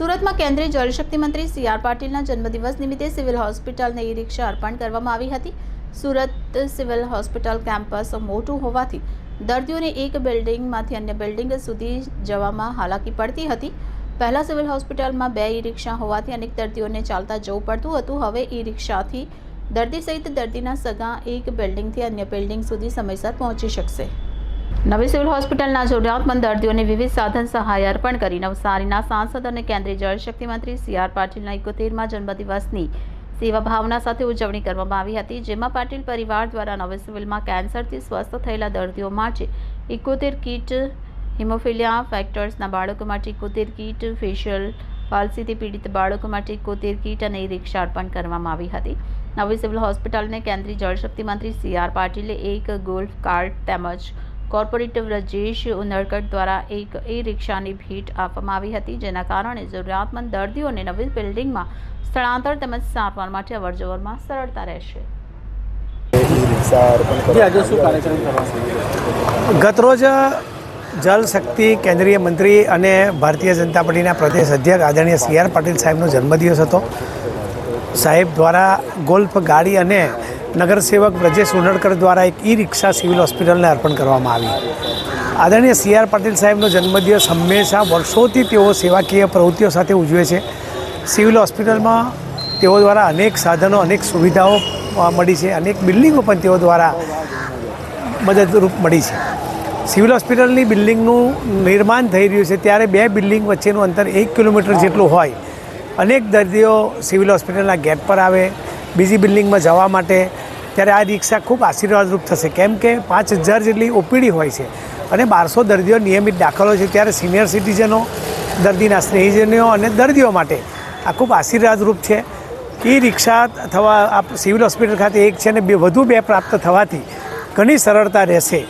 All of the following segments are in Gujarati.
સુરતમાં કેન્દ્રીય જળશક્તિ મંત્રી સી.આર. પાટીલના જન્મદિવસ નિમિત્તે સિવિલ હોસ્પિટલને ઈ-રિક્ષા અર્પણ કરવામાં આવી હતી. સુરત સિવિલ હોસ્પિટલ કેમ્પસ મોટું હોવાથી દર્દીઓને એક બિલ્ડિંગમાંથી અન્ય બિલ્ડિંગ સુધી જવામાં હાલાકી પડતી હતી. પહેલા સિવિલ હોસ્પિટલમાં 2 ઈ-રિક્ષા હોવાથી અનેક દર્દીઓને ચાલતા જવું પડતું હતું. હવે ઈ-રિક્ષાથી દર્દી સહિત દર્દીના સગા એક બિલ્ડિંગથી અન્ય બિલ્ડિંગ સુધી સમયસર પહોંચી શકશે. નવી સિવિલ હોસ્પિટલના જરૂરિયાતમંદ દર્દીઓને વિવિધ સાધન સહાય અર્પણ કરી નવસારીના સાંસદ અને કેન્દ્રીય જળશક્તિ મંત્રી સી.આર. પાટીલના 71મા જન્મદિવસની સેવા ભાવના સાથે ઉજવણી કરવામાં આવી હતી, જેમાં પાટીલ પરિવાર દ્વારા નવી સિવિલમાં કેન્સરથી સ્વસ્થ થયેલા દર્દીઓ માટે 71 કીટ, હિમોફિલિયા ફેક્ટર્સના બાળકો માટે 71 કીટ, ફેશિયલ પાલ્સીથી પીડિત બાળકો માટે 71 કીટ અને ઈ-રિક્ષા અર્પણ કરવામાં આવી હતી. નવી સિવિલ હોસ્પિટલને કેન્દ્રીય જળશક્તિ મંત્રી સી.આર. પાટીલે એક ગોલ્ફ કાર્ટ તેમજ કોર્પોરેટર બ્રજેશ ઉનડકટ દ્વારા એક ઈ-રિક્ષાની ભેટ આપવામાં આવી હતી, જેના કારણે જરૂરિયાતમંદ દર્દીઓને નવી બિલ્ડિંગમાં સ્થળાંતર તેમજ સારવાર માટે અવરજવરમાં સરળતા રહેશે. ગતરોજ જલ શક્તિ કેન્દ્રીય મંત્રી અને ભારતીય જનતા પાર્ટીના પ્રદેશ અધ્યક્ષ આદરણીય સી.આર. પાટીલ સાહેબનો જન્મદિવસ હતો. સાહેબ દ્વારા ગોલ્ફ ગાડી અને નગરસેવક બ્રજેશ ઉનડકટ દ્વારા એક ઈ-રિક્ષા સિવિલ હોસ્પિટલને અર્પણ કરવામાં આવી. આદરણીય સી.આર. પાટીલ સાહેબનો જન્મદિવસ હંમેશા વર્ષોથી તેઓ સેવાકીય પ્રવૃત્તિઓ સાથે ઉજવે છે. સિવિલ હોસ્પિટલમાં તેઓ દ્વારા અનેક સાધનો, અનેક સુવિધાઓ મળી છે, અનેક બિલ્ડિંગો પણ તેઓ દ્વારા મદદરૂપ મળી છે. સિવિલ હોસ્પિટલની બિલ્ડિંગનું નિર્માણ થઈ રહ્યું છે, ત્યારે 2 બિલ્ડિંગ વચ્ચેનું અંતર 1 કિલોમીટર જેટલું હોય. અનેક દર્દીઓ સિવિલ હોસ્પિટલના ગેટ પર આવે બીજી બિલ્ડિંગમાં જવા માટે, ત્યારે આ રિક્ષા ખૂબ આશીર્વાદરૂપ થશે, કેમ કે 5000 જેટલી ઓપીડી હોય છે અને 1200 દર્દીઓ નિયમિત દાખલ હોય છે. ત્યારે સિનિયર સિટીઝનો, દર્દીના સ્નેહીજનો અને દર્દીઓ માટે આ ખૂબ આશીર્વાદરૂપ છે. ઈ-રિક્ષા અથવા આ સિવિલ હોસ્પિટલ ખાતે એક છે અને વધુ 2 પ્રાપ્ત થવાથી ઘણી સરળતા રહેશે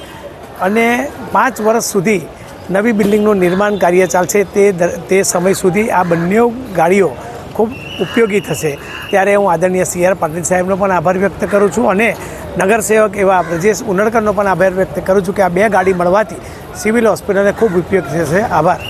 અને 5 વર્ષ સુધી નવી બિલ્ડિંગનું નિર્માણ કાર્ય ચાલશે. તે સમય સુધી આ બંને ગાડીઓ ખૂબ ઉપયોગી થશે. ત્યારે હું આદરણીય સી.આર. પાટીલ સાહેબનો પણ આભાર વ્યક્ત કરું છું અને નગરસેવક એવા બ્રજેશ ઉનડકટનો પણ આભાર વ્યક્ત કરું છું કે આ 2 ગાડી મળવાથી સિવિલ હોસ્પિટલને ખૂબ ઉપયોગી થશે. આભાર.